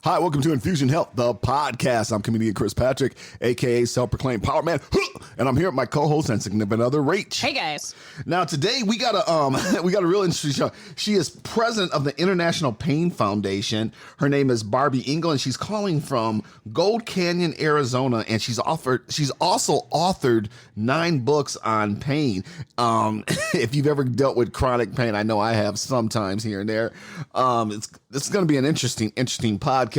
Hi, welcome to Infusion Health, the podcast. I'm comedian Chris Patrick, aka self-proclaimed power man, and I'm here with my co-host and significant other, Rach. Hey guys. Now today we got a real interesting show. She is president of the International Pain Foundation. Her name is Barby Ingle, and she's calling from Gold Canyon, Arizona, and she's also authored 9 books on pain. If you've ever dealt with chronic pain, I know I have sometimes here and there. It's going to be an interesting podcast.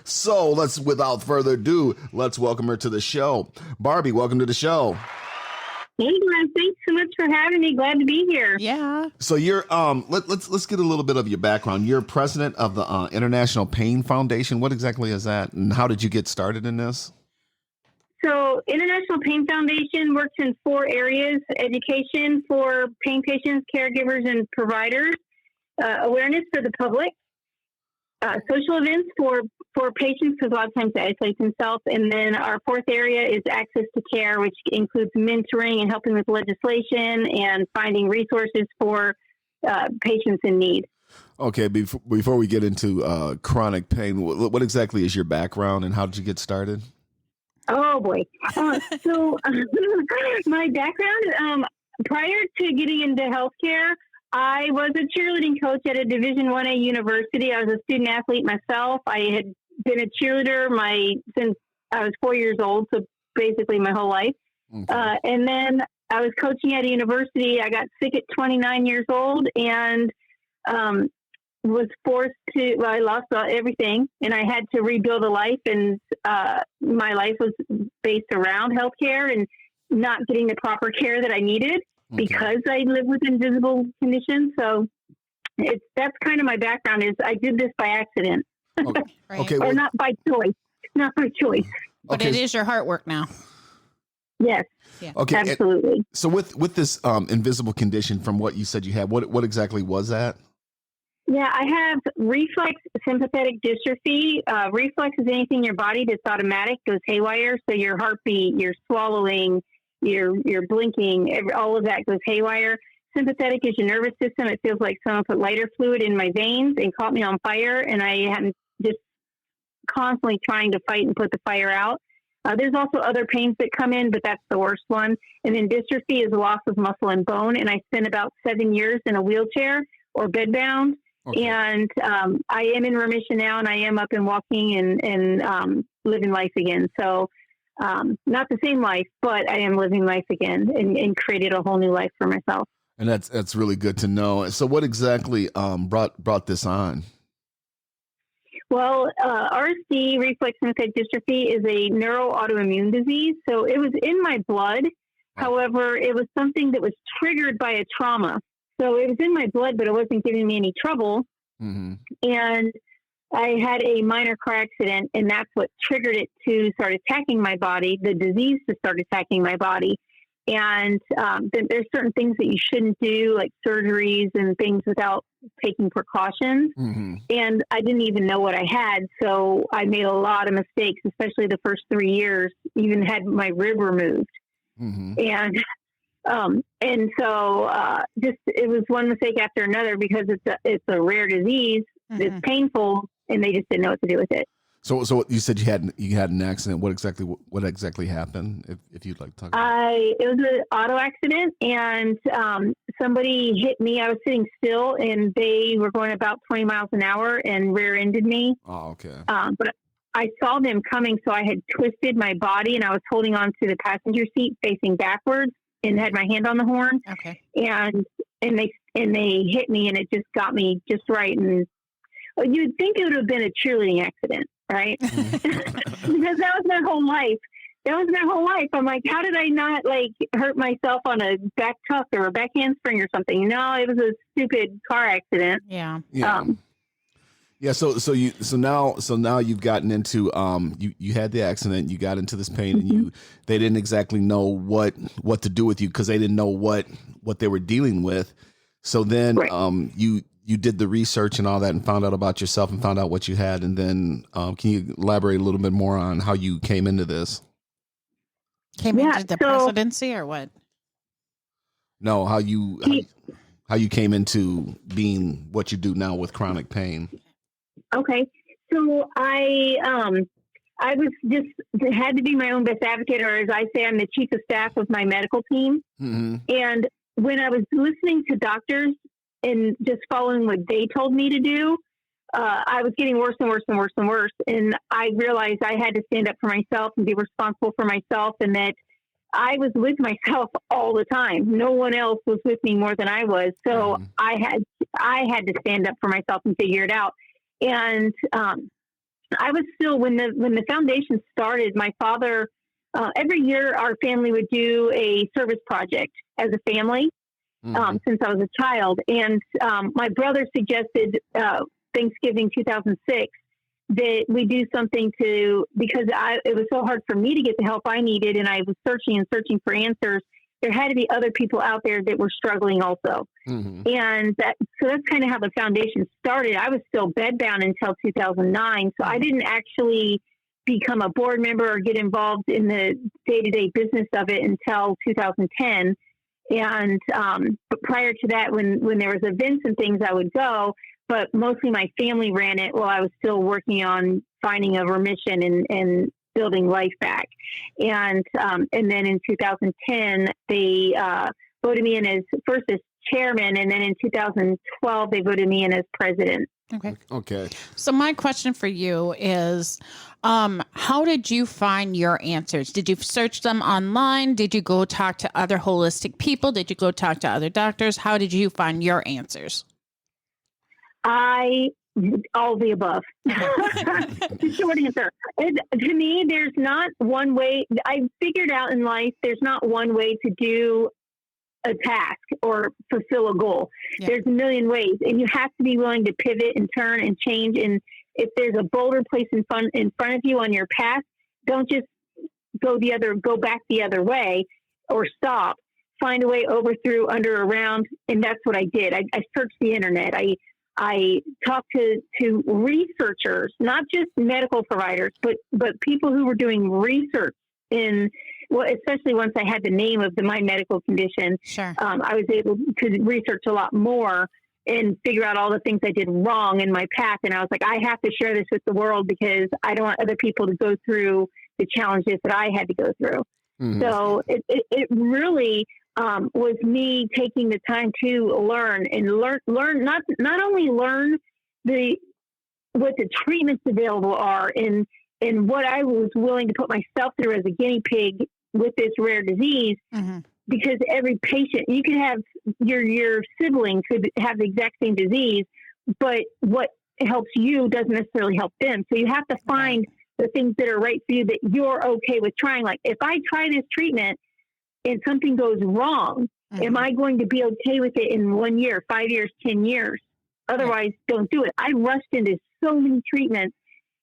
So without further ado, let's welcome her to the show. Barby, welcome to the show. Hey guys, thanks so much for having me. Glad to be here. Yeah. So you're let's get a little bit of your background. You're president of the International Pain Foundation. What exactly is that, and how did you get started in this? So International Pain Foundation works in 4 areas: education for pain patients, caregivers, and providers, awareness for the public, social events for patients, because a lot of times they isolate themselves. And then our 4th area is access to care, which includes mentoring and helping with legislation and finding resources for patients in need. Okay, before we get into chronic pain, what exactly is your background and how did you get started? Oh boy. So my background, prior to getting into healthcare, I was a cheerleading coach at a Division 1A university. I was a student athlete myself. I had been a cheerleader since I was 4 years old, so basically my whole life. Okay. And then I was coaching at a university. I got sick at 29 years old and was forced to, I lost everything, and I had to rebuild a life. And my life was based around healthcare and not getting the proper care that I needed. Okay. Because I live with invisible conditions. So that's kind of my background. Is I did this by accident. Okay. Right. Okay. Or not by choice. Not by choice. But okay. It is your heart work now. Yes. Yeah. Okay. Absolutely. So with this invisible condition, from what you said you had, what exactly was that? Yeah, I have reflex sympathetic dystrophy. Reflex is anything in your body that's automatic, goes haywire. So your heartbeat, your swallowing, your blinking, all of that goes haywire. Sympathetic is your nervous system. It feels like someone put lighter fluid in my veins and caught me on fire, and I am just constantly trying to fight and put the fire out. There's also other pains that come in, but that's the worst one. And then dystrophy is loss of muscle and bone, and I spent about 7 years in a wheelchair or bedbound. Okay. And I am in remission now, and I am up and walking and living life again. So not the same life, but I am living life again and created a whole new life for myself. And that's really good to know. So what exactly brought this on? Well, RSD, reflex sympathetic dystrophy, is a neuroautoimmune disease. So it was in my blood. However, it was something that was triggered by a trauma. So it was in my blood, but it wasn't giving me any trouble. Mm-hmm. And I had a minor car accident, and that's what triggered it to start attacking my body, the disease to start attacking my body. And there's certain things that you shouldn't do, like surgeries and things, without taking precautions. Mm-hmm. And I didn't even know what I had. So I made a lot of mistakes, especially the first 3 years, even had my rib removed. Mm-hmm. And so just it was one mistake after another, because it's a rare disease. Mm-hmm. It's painful, and they just didn't know what to do with it. So you said you had an accident. What exactly happened? If you'd like to talk about it. It was an auto accident, and somebody hit me. I was sitting still, and they were going about 20 miles an hour and rear-ended me. Oh, okay. But I saw them coming, so I had twisted my body, and I was holding on to the passenger seat facing backwards and had my hand on the horn. Okay. And they hit me, and it just got me just right. And you'd think it would have been a cheerleading accident, right? Because that was my whole life. I'm like, how did I not hurt myself on a back tuck or a back handspring or something? No, it was a stupid car accident. Yeah. Yeah. So now you've gotten into you had the accident, you got into this pain, and they didn't exactly know what to do with you, because they didn't know what they were dealing with. So then right. You did the research and all that, and found out about yourself and found out what you had. And then can you elaborate a little bit more on how you came into this? Into the presidency, or what? No, how you came into being what you do now with chronic pain. Okay. So I was just had to be my own best advocate, or as I say, I'm the chief of staff of my medical team. Mm-hmm. And when I was listening to doctors and just following what they told me to do, I was getting worse and worse and worse and worse. And I realized I had to stand up for myself and be responsible for myself, and that I was with myself all the time. No one else was with me more than I was. So I had to stand up for myself and figure it out. And I was still, when the foundation started, my father, every year our family would do a service project as a family, since I was a child. And my brother suggested Thanksgiving 2006 that we do something because it was so hard for me to get the help I needed, and I was searching for answers. There had to be other people out there that were struggling also. And so that's kind of how the foundation started. I was still bedbound until 2009. So I didn't actually become a board member or get involved in the day-to-day business of it until 2010. And but prior to that, when there was events and things, I would go, but mostly my family ran it while I was still working on finding a remission and building life back. And then in 2010, they voted me in as chairman, and then in 2012 they voted me in as president. Okay. So my question for you is, how did you find your answers? Did you search them online? Did you go talk to other holistic people? Did you go talk to other doctors? How did you find your answers? All the above. The short answer. To me, there's not one way. I figured out in life, there's not one way to do a task or fulfill a goal. Yeah. There's a million ways, and you have to be willing to pivot and turn and change. And if there's a boulder placed in front of you on your path, don't just go back the other way or stop. Find a way over, through, under, around. And that's what I did. I searched the internet. I talked to researchers, not just medical providers, but people who were doing research in, well, especially once I had the name of my medical condition. Sure. I was able to research a lot more and figure out all the things I did wrong in my path. And I was like, I have to share this with the world because I don't want other people to go through the challenges that I had to go through. So it really was me taking the time to learn, not only learn what the treatments available are and what I was willing to put myself through as a guinea pig with this rare disease, because every patient, you could have your sibling could have the exact same disease, but what helps you doesn't necessarily help them. So you have to find the things that are right for you that you're okay with trying. Like, if I try this treatment and something goes wrong, am I going to be okay with it in 1 year, 5 years, 10 years? Otherwise, don't do it. I rushed into so many treatments,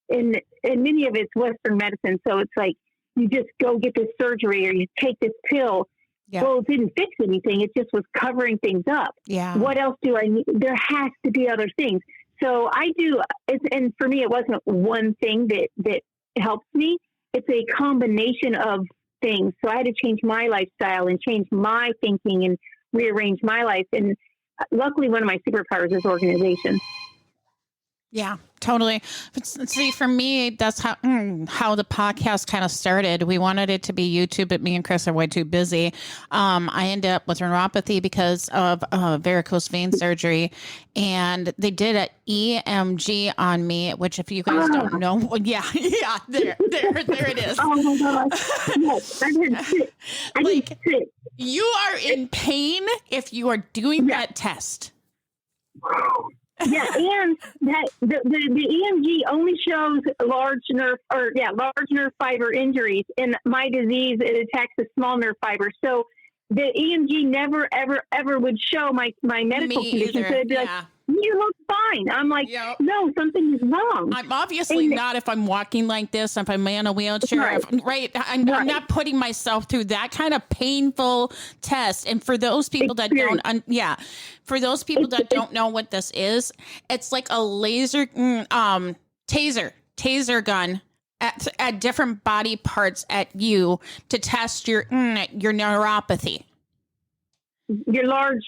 and many of it's Western medicine. So it's like, you just go get this surgery or you take this pill. Yeah. Well, it didn't fix anything. It just was covering things up. Yeah. What else do I need? There has to be other things. So I do, and for me, it wasn't one thing that helps me. It's a combination of things. So I had to change my lifestyle and change my thinking and rearrange my life. And luckily, one of my superpowers is organization. Yeah, totally. But see, for me, that's how the podcast kind of started. We wanted it to be YouTube, but me and Chris are way too busy. I ended up with neuropathy because of varicose vein surgery, and they did an EMG on me, which, if you guys don't know, there it is. Oh my gosh! Yes, I did sick. You are in pain if you are doing that test. Yeah, and that the EMG only shows large nerve fiber injuries. In my disease, it attacks the small nerve fibers. So the EMG never, ever would show my medical condition. So it'd be like, you look fine. I'm like, no, something is wrong. I'm obviously not if I'm walking like this, if I'm in a wheelchair, I'm not putting myself through that kind of painful test. And for those people that don't know what this is, it's like a laser, taser gun at different body parts at you to test your neuropathy. Your large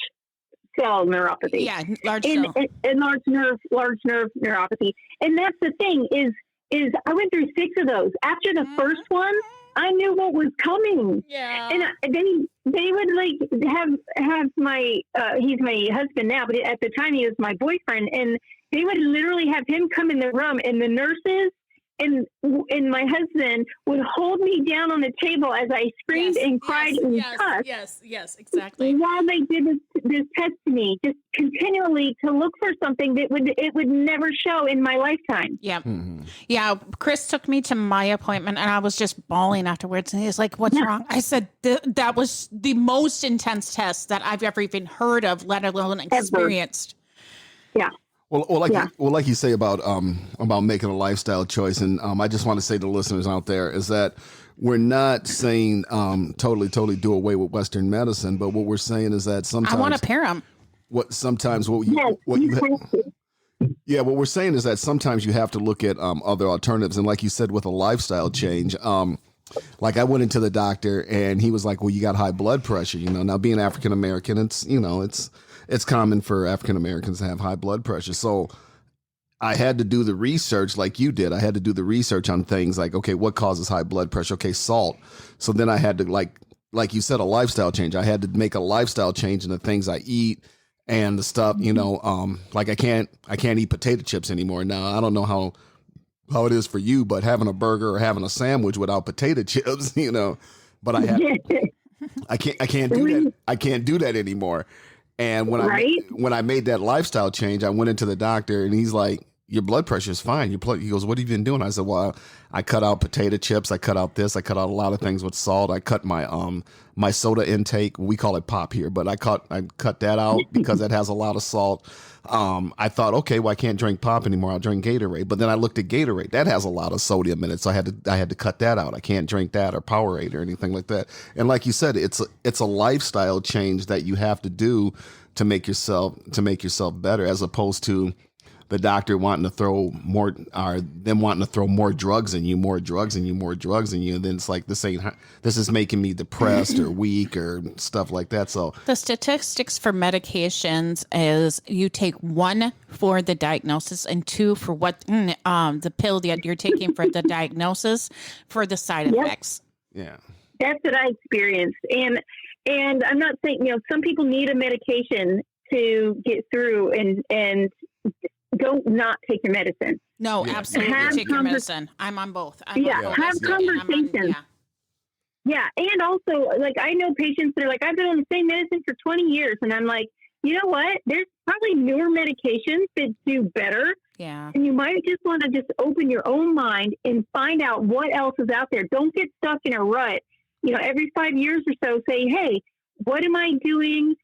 cell neuropathy. Yeah, large and, cell. and large nerve neuropathy. And that's the thing is I went through 6 of those. After the first one, I knew what was coming. Yeah. And they would like have my he's my husband now, but at the time he was my boyfriend, and they would literally have him come in the room, and the nurses and my husband would hold me down on the table as I screamed and cried and cussed. Yes, exactly. While they did this test to me, just continually to look for something that would never show in my lifetime. Yeah. Yeah. Chris took me to my appointment and I was just bawling afterwards. And he was like, "What's wrong?" I said, that was the most intense test that I've ever even heard of, let alone experienced. Yeah. Well, like you say about making a lifestyle choice, and I just want to say to the listeners out there is that we're not saying totally do away with Western medicine, but what we're saying is that sometimes I want to pair them. What we're saying is that sometimes you have to look at other alternatives, and like you said, with a lifestyle change. Like I went into the doctor and he was like, "Well, you got high blood pressure." Now being African American, it's common for African Americans to have high blood pressure. So I had to do the research like you did. I had to do the research on things like, okay, what causes high blood pressure? Okay, salt. So then I had to like you said, a lifestyle change. I had to make a lifestyle change in the things I eat and the stuff, like I can't eat potato chips anymore. Now, I don't know how it is for you, but having a burger or having a sandwich without potato chips, but I can't do that. I can't do that anymore. And when I made that lifestyle change, I went into the doctor and he's like, "Your blood pressure is fine." He goes, "What have you been doing?" I said, "Well, I cut out potato chips. I cut out this. I cut out a lot of things with salt. I cut my soda intake. We call it pop here, but I cut that out because it has a lot of salt." I thought, okay, well, I can't drink pop anymore. I'll drink Gatorade. But then I looked at Gatorade. That has a lot of sodium in it, so I had to cut that out. I can't drink that or Powerade or anything like that. And like you said, it's a lifestyle change that you have to do to make yourself better, as opposed to the doctor wanting to throw more drugs in you. And then it's like, this is making me depressed or weak or stuff like that. So the statistics for medications is you take 1 for the diagnosis and 2 for what the pill that you're taking for the diagnosis for the side effects. Yeah. That's what I experienced. And I'm not saying, some people need a medication to get through and don't not take your medicine. No, absolutely. Take your medicine. I'm on both. Have conversations. Yeah. And also, like, I know patients that are like, "I've been on the same medicine for 20 years. And I'm like, you know what? There's probably newer medications that do better. Yeah. And you might just want to just open your own mind and find out what else is out there. Don't get stuck in a rut. Every 5 years or so, say, "Hey, what am I doing?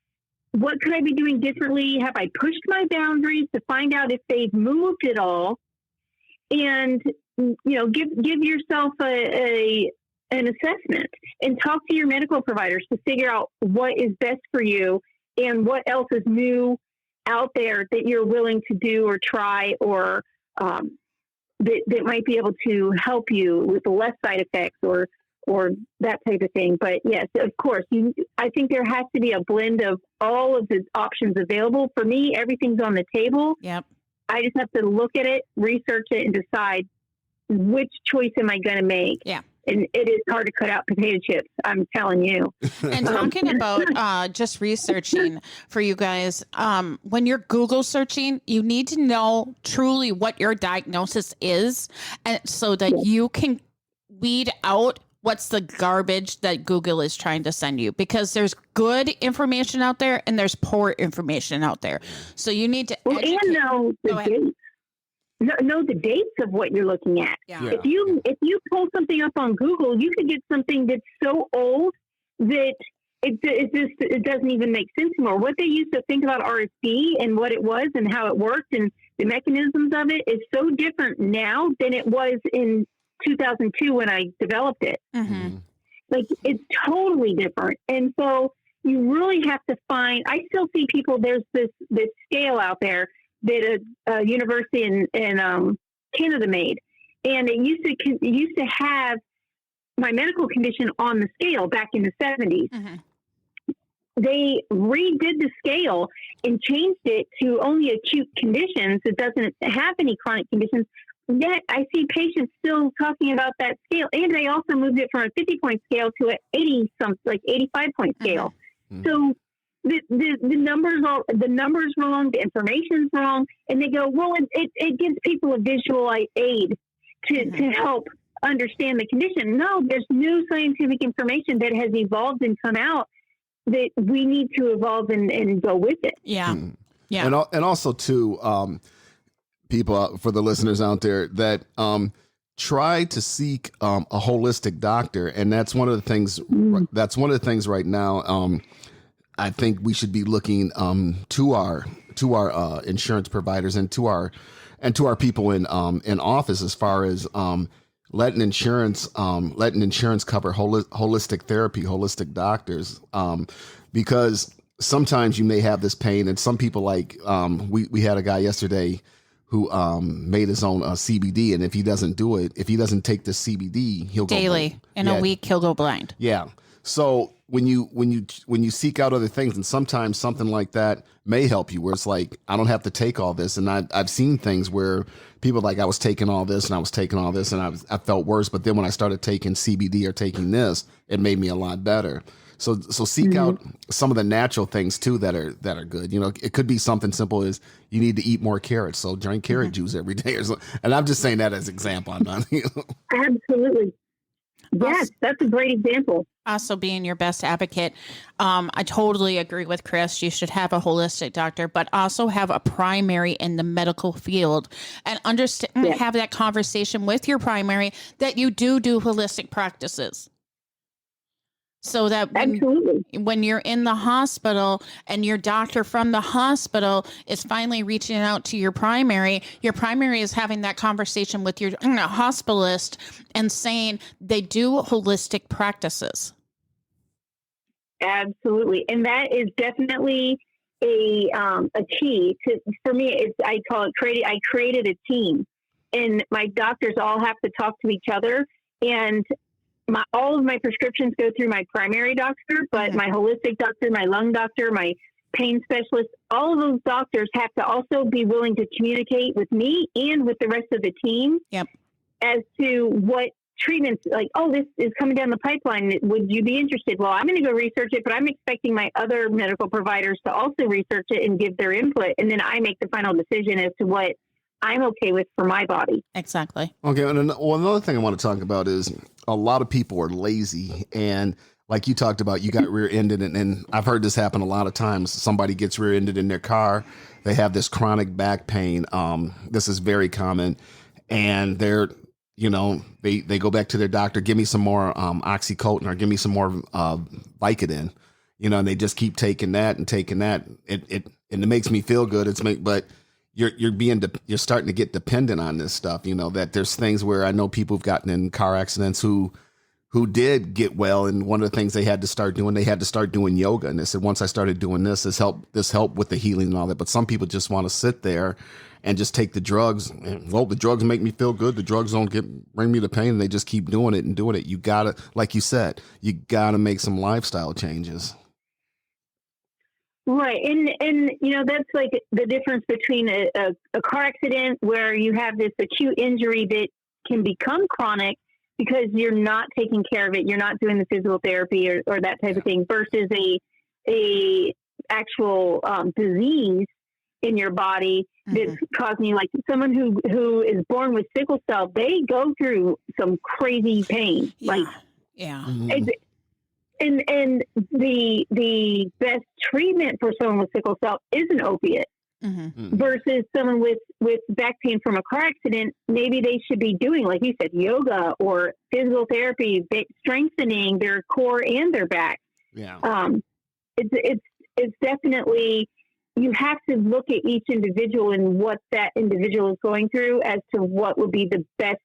What could I be doing differently? Have I pushed my boundaries?" to find out if they've moved at all. And, give yourself an assessment and talk to your medical providers to figure out what is best for you and what else is new out there that you're willing to do or try, or that might be able to help you with less side effects or that type of thing. But yes, of course, I think there has to be a blend of all of the options available. For me, everything's on the table. Yep. I just have to look at it, research it, and decide which choice am I going to make. Yeah. And it is hard to cut out potato chips, I'm telling you. And talking about just researching for you guys, when you're Google searching, you need to know truly what your diagnosis is, and so that you can weed out what's the garbage that Google is trying to send you, because there's good information out there and there's poor information out there. So you need to and know the dates. Know the dates of what you're looking at. Yeah. If you pull something up on Google, you could get something that's so old that it doesn't even make sense anymore. What they used to think about RSV and what it was and how it worked and the mechanisms of it is so different now than it was in 2002 when I developed it. Mm-hmm. Like, it's totally different. And so you really have to find, I still see people, there's this scale out there that a university in Canada made. And it used to have my medical condition on the scale back in the 70s. Mm-hmm. they redid the scale and changed it to only acute conditions. It doesn't have any chronic conditions. Yet I see patients still talking about that scale, and they also moved it from a 50-point scale to an 85-point scale. Mm-hmm. So the numbers wrong, the information's wrong, and they go, well, it gives people a visual aid to help understand the condition. No, there's new scientific information that has evolved and come out that we need to evolve and go with it. Yeah. Mm-hmm. Yeah. And also too, people, for the listeners out there, that try to seek a holistic doctor, and that's one of the things. That's one of the things right now. I think we should be looking to our insurance providers and to our people in office, as far as letting insurance cover holistic therapy, holistic doctors, because sometimes you may have this pain, and some people, like we had a guy yesterday who made his own CBD, and if he doesn't take the CBD, he'll go daily in a week, he'll go blind. Yeah. So when you seek out other things, and sometimes something like that may help you, where it's like, I don't have to take all this. And I've seen things where people, like, I was taking all this and I was taking all this and I felt worse. But then when I started taking CBD or taking this, it made me a lot better. So seek out some of the natural things too that are good. You know, it could be something simple as you need to eat more carrots, so drink carrot juice every day or something. And I'm just saying that as an example. I'm not. Absolutely. Yes, that's a great example. Also being your best advocate. I totally agree with Chris. You should have a holistic doctor, but also have a primary in the medical field, and understand, have that conversation with your primary that you do holistic practices. So that when you're in the hospital and your doctor from the hospital is finally reaching out to your primary is having that conversation with your hospitalist and saying they do holistic practices. Absolutely. And that is definitely a key to, for me, I created a team, and my doctors all have to talk to each other, and all of my prescriptions go through my primary doctor, but my holistic doctor, my lung doctor, my pain specialist, all of those doctors have to also be willing to communicate with me and with the rest of the team as to what treatments, like, oh, this is coming down the pipeline. Would you be interested? Well, I'm going to go research it, but I'm expecting my other medical providers to also research it and give their input. And then I make the final decision as to what I'm okay with for my body. Exactly. Okay. And another thing I want to talk about is a lot of people are lazy, and like you talked about, you got rear-ended, and I've heard this happen a lot of times. Somebody gets rear-ended in their car. They have this chronic back pain. This is very common, and they go back to their doctor, give me some more oxycodone or give me some more Vicodin, and they just keep taking that and taking that. It makes me feel good. But you're starting to get dependent on this stuff. That there's things where I know people who've gotten in car accidents who did get well, and one of the things they had to start doing yoga. And they said, once I started doing this helped with the healing and all that. But some people just want to sit there and just take the drugs. And, well, the drugs make me feel good. The drugs don't bring me the pain, and they just keep doing it and doing it. You gotta, like you said, you gotta make some lifestyle changes. Right. And that's like the difference between a car accident where you have this acute injury that can become chronic because you're not taking care of it. You're not doing the physical therapy or that type of thing, versus a actual disease in your body that's causing you, like someone who is born with sickle cell, they go through some crazy pain. And the best treatment for someone with sickle cell is an opiate, versus someone with back pain from a car accident. Maybe they should be doing, like you said, yoga or physical therapy, strengthening their core and their back. Yeah. It's definitely, you have to look at each individual and what that individual is going through as to what would be the best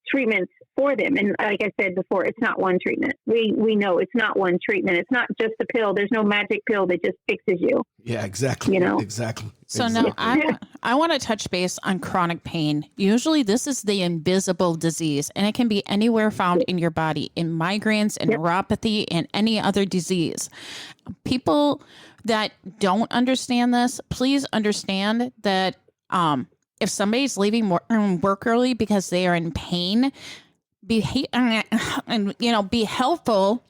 treatments for them. And like I said before, it's not one treatment. We know it's not one treatment. It's not just a pill. There's no magic pill that just fixes you. Yeah, exactly. You know? Exactly. So exactly. now I want to touch base on chronic pain. Usually this is the invisible disease, and it can be anywhere found in your body, in migraines and neuropathy and any other disease. People that don't understand this, please understand that if somebody's leaving work early because they are in pain, be helpful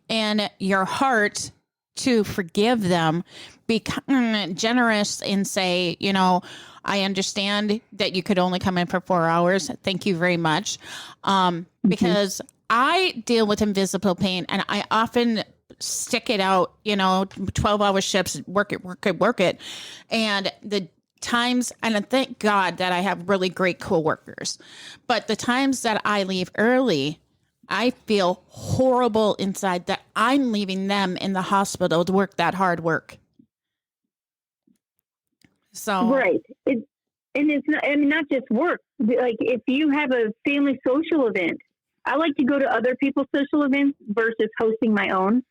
in your heart to forgive them. Be generous and say, I understand that you could only come in for 4 hours. Thank you very much. Because I deal with invisible pain, and I often stick it out, 12-hour shifts, work it. And the times, and thank God that I have really great coworkers, but the times that I leave early, I feel horrible inside that I'm leaving them in the hospital to work that hard work. So right. And it's not just work. Like if you have a family social event, I like to go to other people's social events versus hosting my own.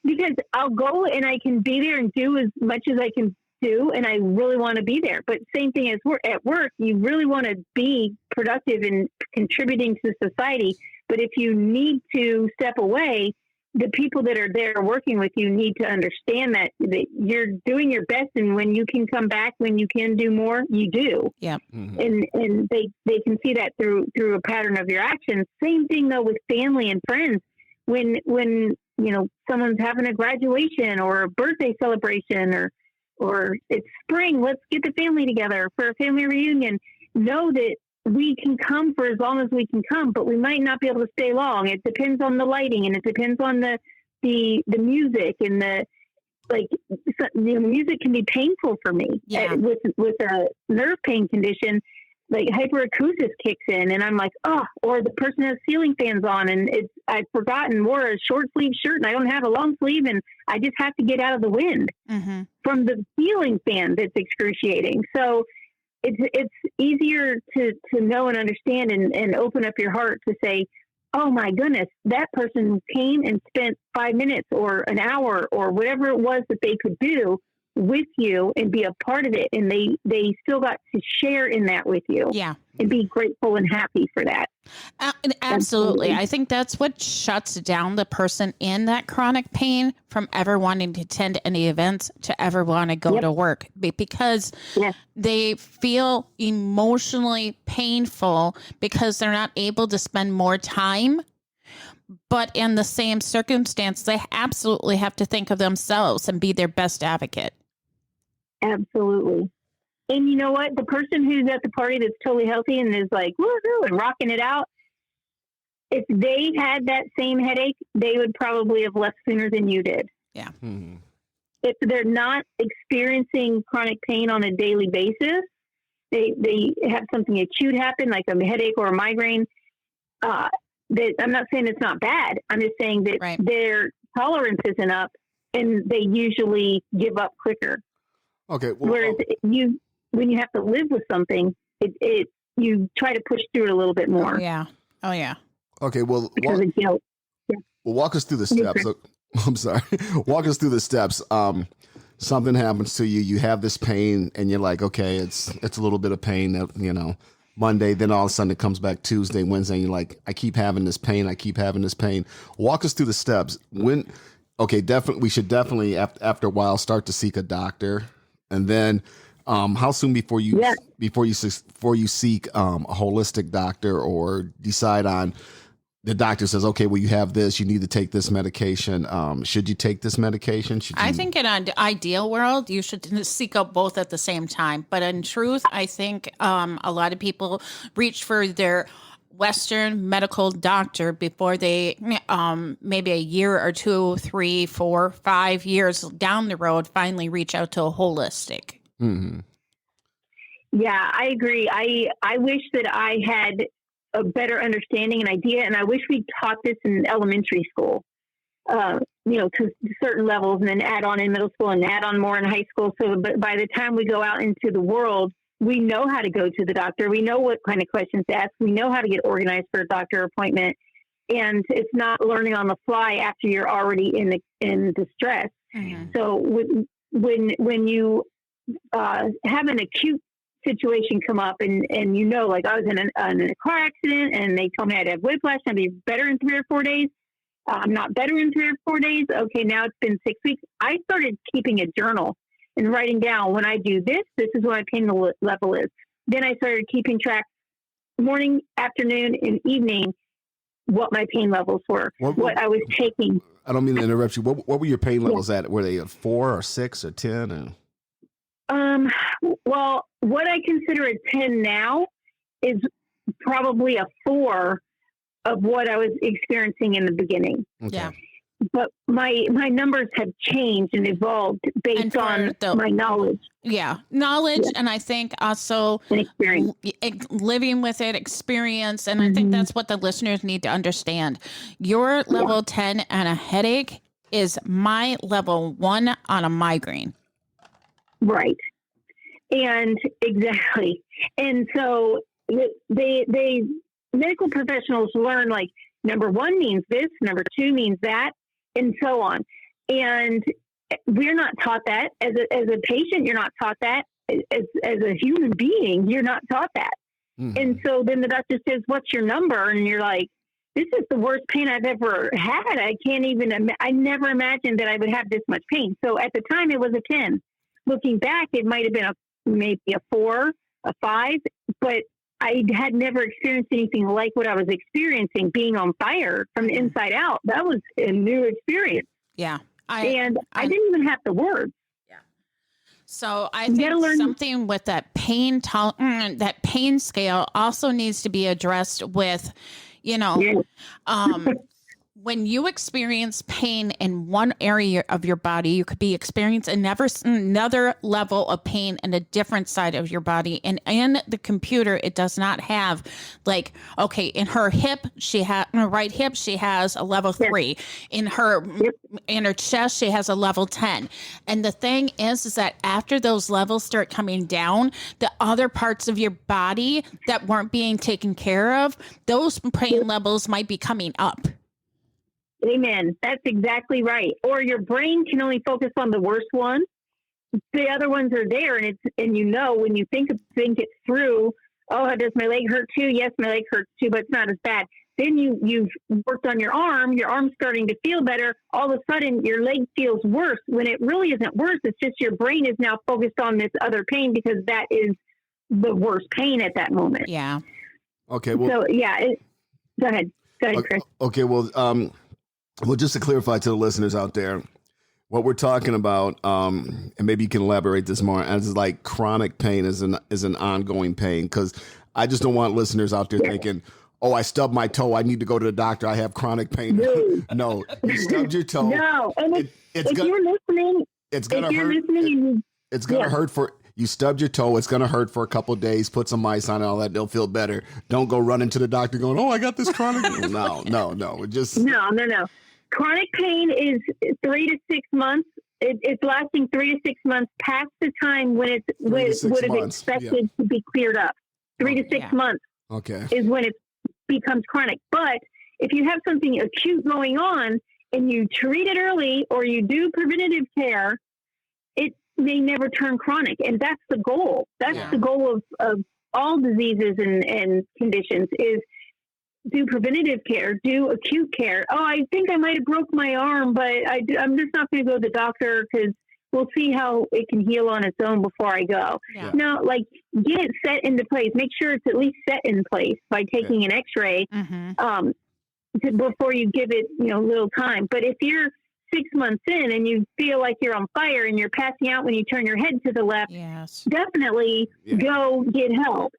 Because I'll go and I can be there and do as much as I can do, and I really want to be there. But same thing as at work, you really want to be productive and contributing to society. But if you need to step away, the people that are there working with you need to understand that you're doing your best, and when you can come back, when you can do more, you do. Yeah. And they can see that through a pattern of your actions. Same thing though with family and friends. When someone's having a graduation or a birthday celebration or it's spring, let's get the family together for a family reunion. Know that we can come for as long as we can come, but we might not be able to stay long. It depends on the lighting, and it depends on the music, and music can be painful for me. With a nerve pain condition, like hyperacusis kicks in, and I'm like, or the person has ceiling fans on, and I've forgotten, wore a short sleeve shirt and I don't have a long sleeve, and I just have to get out of the wind from the ceiling fan that's excruciating. So it's easier to know and understand and open up your heart to say, oh my goodness, that person came and spent 5 minutes or an hour or whatever it was that they could do with you and be a part of it. And they still got to share in that with you. Yeah. And be grateful and happy for that. Absolutely. I think that's what shuts down the person in that chronic pain from ever wanting to attend any events, to ever want to go to work, because they feel emotionally painful because they're not able to spend more time. But in the same circumstance, they absolutely have to think of themselves and be their best advocate. Absolutely. And you know what? The person who's at the party that's totally healthy and is like, woohoo, and rocking it out, if they had that same headache, they would probably have left sooner than you did. Yeah. Mm-hmm. If they're not experiencing chronic pain on a daily basis, they have something acute happen, like a headache or a migraine. I'm not saying it's not bad. I'm just saying that their tolerance isn't up, and they usually give up quicker. Okay. Well, whereas when you have to live with something, you try to push through it a little bit more. Oh yeah. Okay. Well, because of guilt. Yeah. Well, walk us through the steps. I'm sorry. Walk us through the steps. Something happens to you. You have this pain, and you're like, okay, it's a little bit of pain. Monday, then all of a sudden it comes back Tuesday, Wednesday, and you're like, I keep having this pain. Walk us through the steps. Definitely, we should definitely after a while start to seek a doctor, and then how soon before you seek a holistic doctor or decide on. The doctor says, okay, well, you have this, you need to take this medication. Should you take this medication? I think in an ideal world, you should seek out both at the same time. But in truth, I think a lot of people reach for their Western medical doctor before they, maybe a year or 2, 3, 4, 5 years down the road, finally reach out to a holistic. Mm-hmm. Yeah, I agree. I wish that I had a better understanding and idea. And I wish we taught this in elementary school, to certain levels, and then add on in middle school and add on more in high school. So by the time we go out into the world, we know how to go to the doctor. We know what kind of questions to ask. We know how to get organized for a doctor appointment. And it's not learning on the fly after you're already in distress. Mm-hmm. So when you have an acute situation come up and like I was in a car accident and they told me I'd have whiplash and I'd be better in 3 or 4 days. I'm not better in 3 or 4 days. Okay, now it's been 6 weeks. I started keeping a journal and writing down when I do this is what my pain level is. Then I started keeping track morning, afternoon, and evening what my pain levels were, what I was taking. I don't mean to interrupt you. What were your pain levels at? Were they at 4 or 6 or 10? Well, what I consider a 10 now is probably a 4 of what I was experiencing in the beginning. Okay. Yeah. But my numbers have changed and evolved based on my knowledge. Yeah. Knowledge. Yeah. And I think also living with it, experience. And I think that's what the listeners need to understand. Your level 10 on a headache is my level 1 on a migraine. Right. And exactly. And so they medical professionals learn like number 1 means this, number 2 means that, and so on. And we're not taught that as a patient. You're not taught that as a human being. You're not taught that. Mm-hmm. And so then the doctor says, "What's your number?" And you're like, "This is the worst pain I've ever had. I never imagined that I would have this much pain." So at the time it was a 10. Looking back, it might have been maybe a 4, a 5, but I had never experienced anything like what I was experiencing, being on fire from the inside out. That was a new experience. Yeah. I didn't even have the words. Yeah. So I think something with that pain that pain scale also needs to be addressed with, when you experience pain in one area of your body, you could be experiencing another level of pain in a different side of your body. And in the computer, it does not have in her right hip, she has a level 3. In her chest, she has a level 10. And the thing is that after those levels start coming down, the other parts of your body that weren't being taken care of, those pain levels might be coming up. Amen. That's exactly right. Or your brain can only focus on the worst one. The other ones are there, and when you think it through. Oh, does my leg hurt too? Yes, my leg hurts too, but it's not as bad. Then you've worked on your arm. Your arm's starting to feel better. All of a sudden, your leg feels worse when it really isn't worse. It's just your brain is now focused on this other pain because that is the worst pain at that moment. Yeah. Okay. Well. So yeah. Go ahead, Chris. Okay. Well, just to clarify to the listeners out there, what we're talking about, and maybe you can elaborate this more, as like chronic pain is an ongoing pain, because I just don't want listeners out there thinking, "Oh, I stubbed my toe. I need to go to the doctor. I have chronic pain." No, you stubbed your toe. No, and if you're listening, it's gonna hurt. It's gonna hurt for. You stubbed your toe. It's going to hurt for a couple of days. Put some ice on it, all that. They'll feel better. Don't go running to the doctor going, "Oh, I got this chronic." No. No. Chronic pain is 3 to 6 months. It's lasting 3 to 6 months past the time when it would have expected to be cleared up. 3 to 6 months is when it becomes chronic. But if you have something acute going on and you treat it early or you do preventative care, it may never turn chronic. And that's the goal. That's the goal of all diseases and conditions is do preventative care, do acute care. Oh, I think I might have broke my arm, but I'm just not going to go to the doctor because we'll see how it can heal on its own before I go. Yeah. No, get it set into place. Make sure it's at least set in place by taking an x-ray before you give it, little time. But if you're 6 months in and you feel like you're on fire and you're passing out when you turn your head to the left, definitely go get help,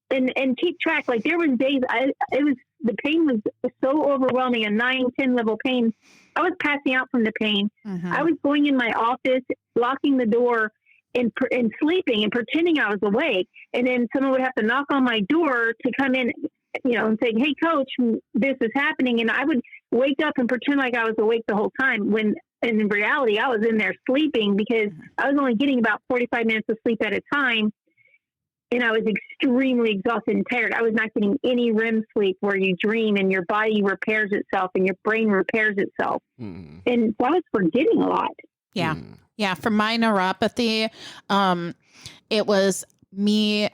and keep track. Like there was days the pain was so overwhelming, a 9-10 level pain. I was passing out from the pain. I was going in my office, locking the door and sleeping and pretending I was awake. And then someone would have to knock on my door to come in, and say, "Hey coach, this is happening." And I would wake up and pretend like I was awake the whole time when in reality I was in there sleeping because I was only getting about 45 minutes of sleep at a time. and I was extremely exhausted and tired. I was not getting any REM sleep where you dream and your body repairs itself and your brain repairs itself. And so I was forgetting a lot. Yeah. Yeah. For my neuropathy, it was me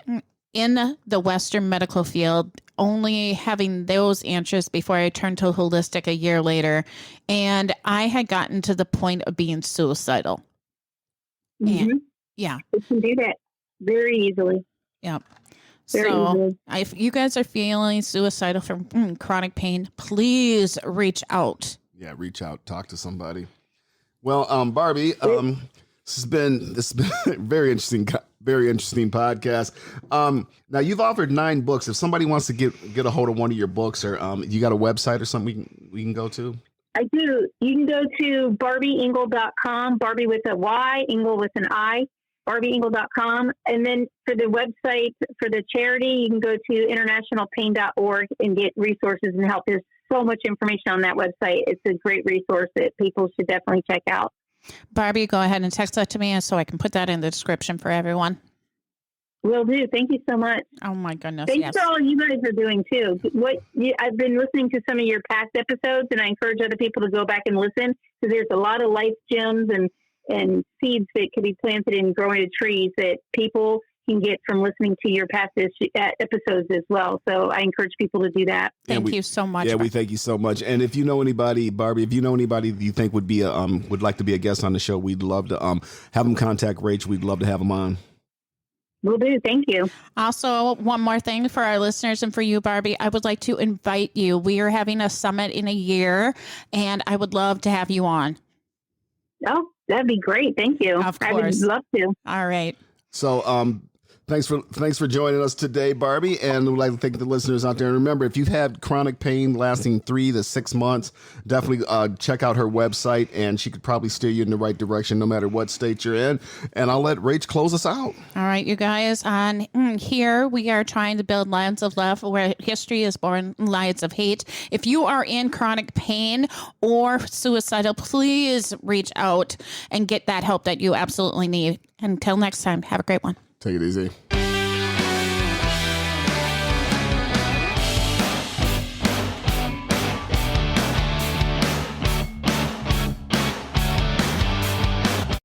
in the Western medical field, only having those answers before I turned to holistic a year later. And I had gotten to the point of being suicidal. And, yeah. You can do that very easily. Yeah. Very easily. If you guys are feeling suicidal from chronic pain, please reach out. Yeah, reach out, talk to somebody. Well, Barbie, this has been a very interesting podcast. Now you've offered 9 books. If somebody wants to get a hold of one of your books, or you got a website or something we can go to? I do. You can go to barbyingle.com, Barbie with a Y, Ingle with an I, barbyingle.com. And then for the website, for the charity, you can go to internationalpain.org and get resources and help. There's so much information on that website. It's a great resource that people should definitely check out. Barbie, go ahead and text that to me so I can put that in the description for everyone. Will do. Thank you so much. Oh my goodness. Thanks for all you guys are doing too. I've been listening to some of your past episodes, and I encourage other people to go back and listen, because there's a lot of life gems and seeds that could be planted and grow into trees that people can get from listening to your past episodes as well. So I encourage people to do that. Thank you so much. Yeah, we thank you so much. And if you know anybody, Barbie, if you know anybody that you think would like to be a guest on the show, we'd love to have them contact Rach. We'd love to have them on. Will do. Thank you. Also, one more thing for our listeners and for you, Barbie, I would like to invite you. We are having a summit in a year, and I would love to have you on. Oh, that'd be great. Thank you. Of course. I would love to. All right. So, thanks for joining us today, Barbie, and we'd like to thank the listeners out there. And remember, if you've had chronic pain lasting 3 to 6 months, definitely check out her website, and she could probably steer you in the right direction no matter what state you're in. And I'll let Rach close us out. All right, you guys. On here, we are trying to build lions of love where history is born lions of hate. If you are in chronic pain or suicidal, please reach out and get that help that you absolutely need. Until next time, have a great one. Take it easy.